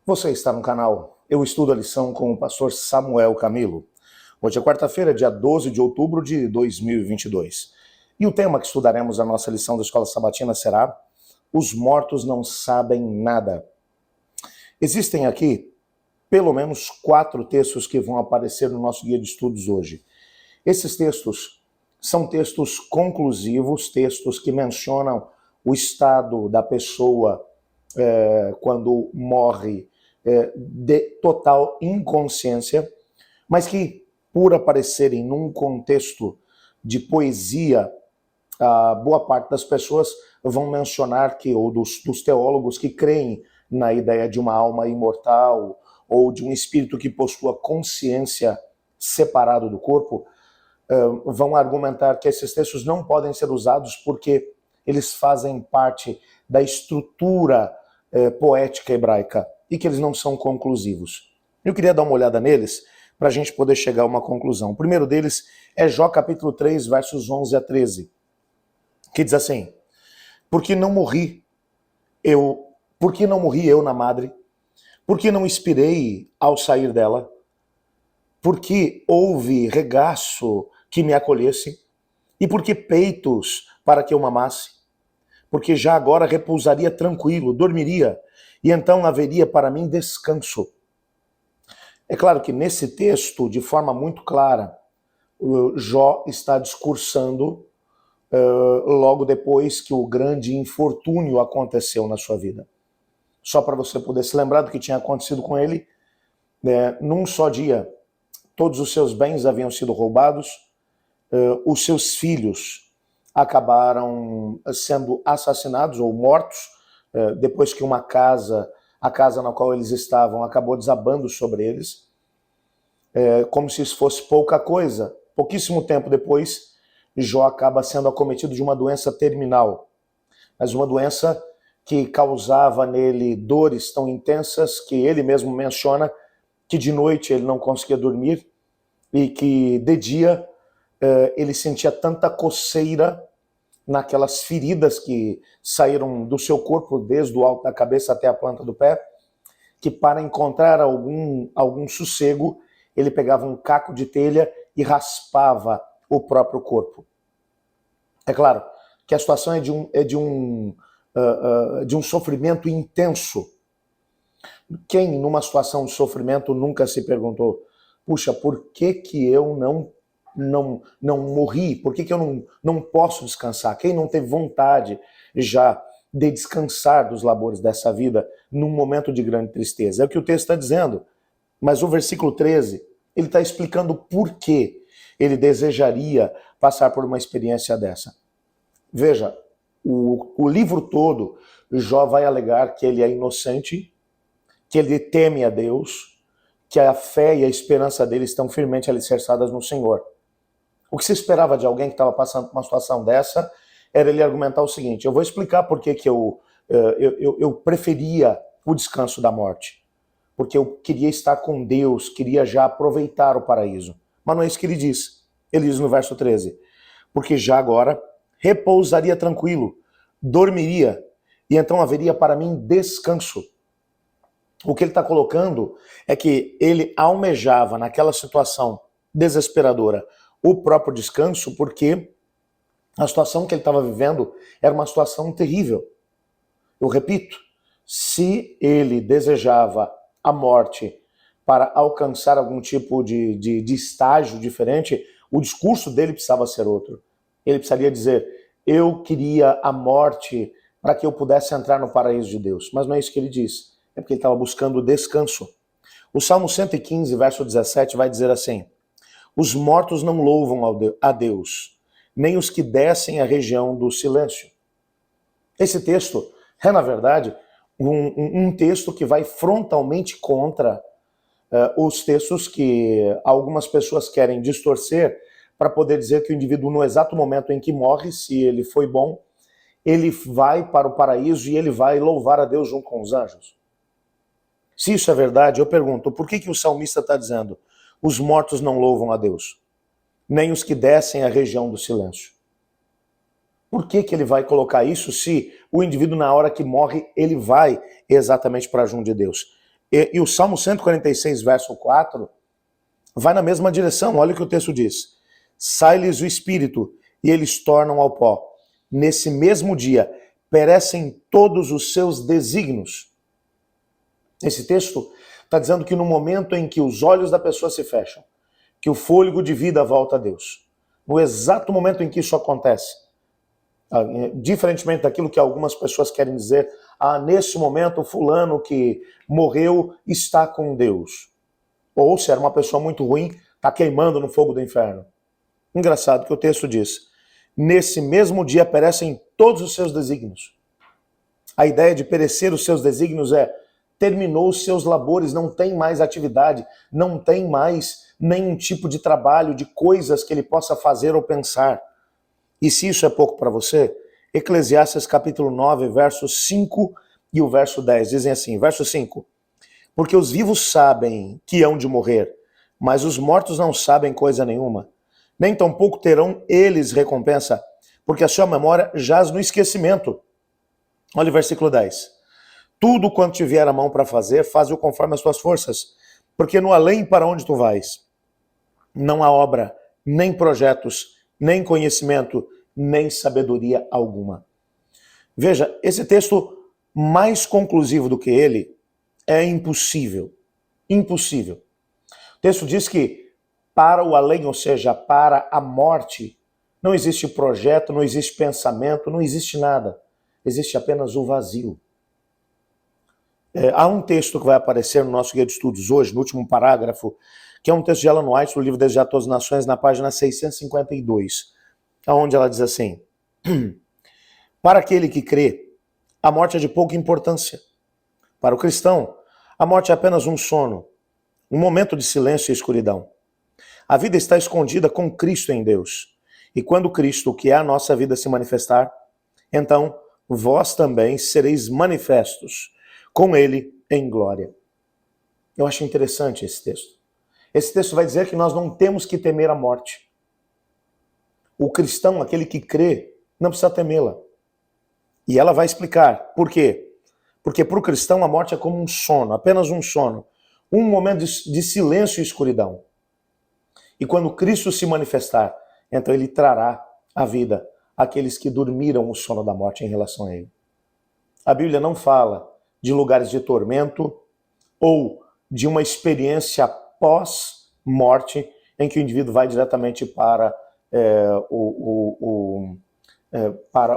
Você está no canal Eu Estudo a Lição com o pastor Samuel Camilo. Hoje é quarta-feira, dia 12 de outubro de 2022. E o tema que estudaremos na nossa lição da Escola Sabatina será Os mortos não sabem nada. Existem aqui pelo menos 4 textos que vão aparecer no nosso guia de estudos hoje. Esses textos são textos conclusivos, textos que mencionam o estado da pessoa quando morre de total inconsciência, mas que, por aparecerem num contexto de poesia, a boa parte das pessoas vão mencionar que, ou dos teólogos que creem na ideia de uma alma imortal ou de um espírito que possua consciência separado do corpo, vão argumentar que esses textos não podem ser usados porque eles fazem parte da estrutura poética hebraica e que eles não são conclusivos. Eu queria dar uma olhada neles para a gente poder chegar a uma conclusão. O primeiro deles é Jó capítulo 3, versos 11 a 13, que diz assim: Por que não morri eu na madre? Por que não expirei ao sair dela? Por que houve regaço que me acolhesse? E por que peitos para que eu mamasse? Porque já agora repousaria tranquilo, dormiria, e então haveria para mim descanso. É claro que nesse texto, de forma muito clara, Jó está discursando logo depois que o grande infortúnio aconteceu na sua vida. Só para você poder se lembrar do que tinha acontecido com ele, num só dia, todos os seus bens haviam sido roubados, os seus filhos acabaram sendo assassinados ou mortos, depois que a casa na qual eles estavam, acabou desabando sobre eles, como se isso fosse pouca coisa. Pouquíssimo tempo depois, Jó acaba sendo acometido de uma doença terminal, mas uma doença que causava nele dores tão intensas que ele mesmo menciona que de noite ele não conseguia dormir e que de dia ele sentia tanta coceira naquelas feridas que saíram do seu corpo, desde o alto da cabeça até a planta do pé, que para encontrar algum sossego, ele pegava um caco de telha e raspava o próprio corpo. É claro que a situação é de um sofrimento intenso. Quem, numa situação de sofrimento, nunca se perguntou: puxa, por que eu não morri? Por que eu não posso descansar? Quem não teve vontade já de descansar dos labores dessa vida num momento de grande tristeza? É o que o texto está dizendo. Mas o versículo 13, ele está explicando por que ele desejaria passar por uma experiência dessa. Veja, o livro todo, Jó vai alegar que ele é inocente, que ele teme a Deus, que a fé e a esperança dele estão firmemente alicerçadas no Senhor. O que se esperava de alguém que estava passando por uma situação dessa era ele argumentar o seguinte: eu vou explicar por que eu preferia o descanso da morte. Porque eu queria estar com Deus, queria já aproveitar o paraíso. Mas não é isso que ele diz. Ele diz no verso 13: porque já agora repousaria tranquilo, dormiria, e então haveria para mim descanso. O que ele está colocando é que ele almejava naquela situação desesperadora o próprio descanso, porque a situação que ele estava vivendo era uma situação terrível. Eu repito, se ele desejava a morte para alcançar algum tipo de estágio diferente, o discurso dele precisava ser outro. Ele precisaria dizer: eu queria a morte para que eu pudesse entrar no paraíso de Deus. Mas não é isso que ele diz. É porque ele estava buscando descanso. O Salmo 115, verso 17, vai dizer assim: os mortos não louvam a Deus, nem os que descem à região do silêncio. Esse texto é, na verdade, um texto que vai frontalmente contra os textos que algumas pessoas querem distorcer para poder dizer que o indivíduo, no exato momento em que morre, se ele foi bom, ele vai para o paraíso e ele vai louvar a Deus junto com os anjos. Se isso é verdade, eu pergunto, por que o salmista está dizendo: os mortos não louvam a Deus, nem os que descem à região do silêncio? Por que ele vai colocar isso se o indivíduo, na hora que morre, ele vai exatamente para junto de Deus? E o Salmo 146, verso 4, vai na mesma direção. Olha o que o texto diz. Sai-lhes o espírito e eles tornam ao pó. Nesse mesmo dia perecem todos os seus desígnios. Esse texto está dizendo que no momento em que os olhos da pessoa se fecham, que o fôlego de vida volta a Deus, no exato momento em que isso acontece, diferentemente daquilo que algumas pessoas querem dizer, nesse momento o fulano que morreu está com Deus. Ou se era uma pessoa muito ruim, está queimando no fogo do inferno. Engraçado que o texto diz, nesse mesmo dia perecem todos os seus desígnios. A ideia de perecer os seus desígnios é, terminou os seus labores, não tem mais atividade, não tem mais nenhum tipo de trabalho, de coisas que ele possa fazer ou pensar. E se isso é pouco para você, Eclesiastes capítulo 9, versos 5 e o verso 10, dizem assim, verso 5, porque os vivos sabem que hão de morrer, mas os mortos não sabem coisa nenhuma, nem tampouco terão eles recompensa, porque a sua memória jaz no esquecimento. Olha o versículo 10. Tudo quanto te vier a mão para fazer, faz-o conforme as tuas forças, porque no além para onde tu vais, não há obra, nem projetos, nem conhecimento, nem sabedoria alguma. Veja, esse texto, mais conclusivo do que ele, é impossível. Impossível. O texto diz que para o além, ou seja, para a morte, não existe projeto, não existe pensamento, não existe nada. Existe apenas o vazio. Há um texto que vai aparecer no nosso guia de estudos hoje, no último parágrafo, que é um texto de Ellen White, do livro Desejar Todas as Nações, na página 652, onde ela diz assim, para aquele que crê, a morte é de pouca importância. Para o cristão, a morte é apenas um sono, um momento de silêncio e escuridão. A vida está escondida com Cristo em Deus. E quando Cristo, que é a nossa vida, se manifestar, então vós também sereis manifestos com Ele em glória. Eu acho interessante esse texto. Esse texto vai dizer que nós não temos que temer a morte. O cristão, aquele que crê, não precisa temê-la. E ela vai explicar por quê. Porque para o cristão a morte é como um sono, apenas um sono. Um momento de silêncio e escuridão. E quando Cristo se manifestar, então ele trará a vida àqueles que dormiram o sono da morte em relação a ele. A Bíblia não fala de lugares de tormento ou de uma experiência pós-morte em que o indivíduo vai diretamente para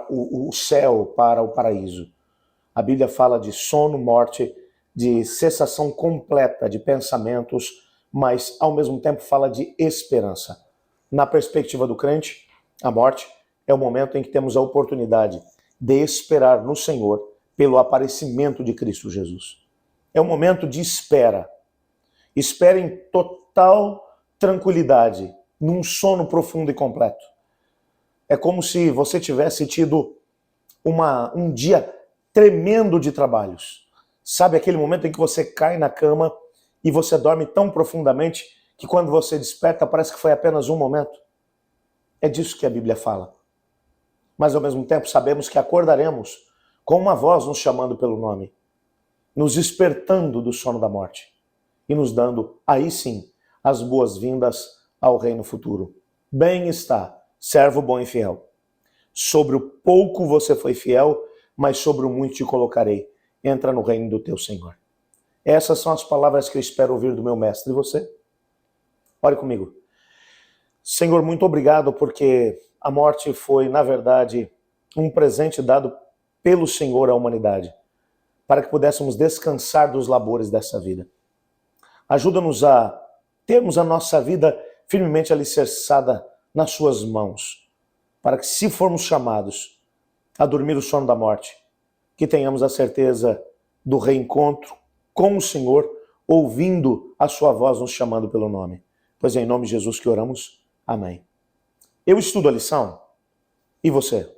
o céu, para o paraíso. A Bíblia fala de sono, morte, de cessação completa de pensamentos, mas ao mesmo tempo fala de esperança. Na perspectiva do crente, a morte é o momento em que temos a oportunidade de esperar no Senhor pelo aparecimento de Cristo Jesus. É um momento de espera. Espera em total tranquilidade, num sono profundo e completo. É como se você tivesse tido um dia tremendo de trabalhos. Sabe aquele momento em que você cai na cama e você dorme tão profundamente que quando você desperta parece que foi apenas um momento? É disso que a Bíblia fala. Mas ao mesmo tempo sabemos que acordaremos com uma voz nos chamando pelo nome, nos despertando do sono da morte e nos dando, aí sim, as boas-vindas ao reino futuro. Bem está, servo bom e fiel. Sobre o pouco você foi fiel, mas sobre o muito te colocarei. Entra no reino do teu Senhor. Essas são as palavras que eu espero ouvir do meu mestre. E você? Ore comigo. Senhor, muito obrigado porque a morte foi, na verdade, um presente dado pelo Senhor à humanidade, para que pudéssemos descansar dos labores dessa vida. Ajuda-nos a termos a nossa vida firmemente alicerçada nas suas mãos, para que, se formos chamados a dormir o sono da morte, que tenhamos a certeza do reencontro com o Senhor, ouvindo a sua voz nos chamando pelo nome. Pois é em nome de Jesus que oramos. Amém. Eu estudo a lição. E você?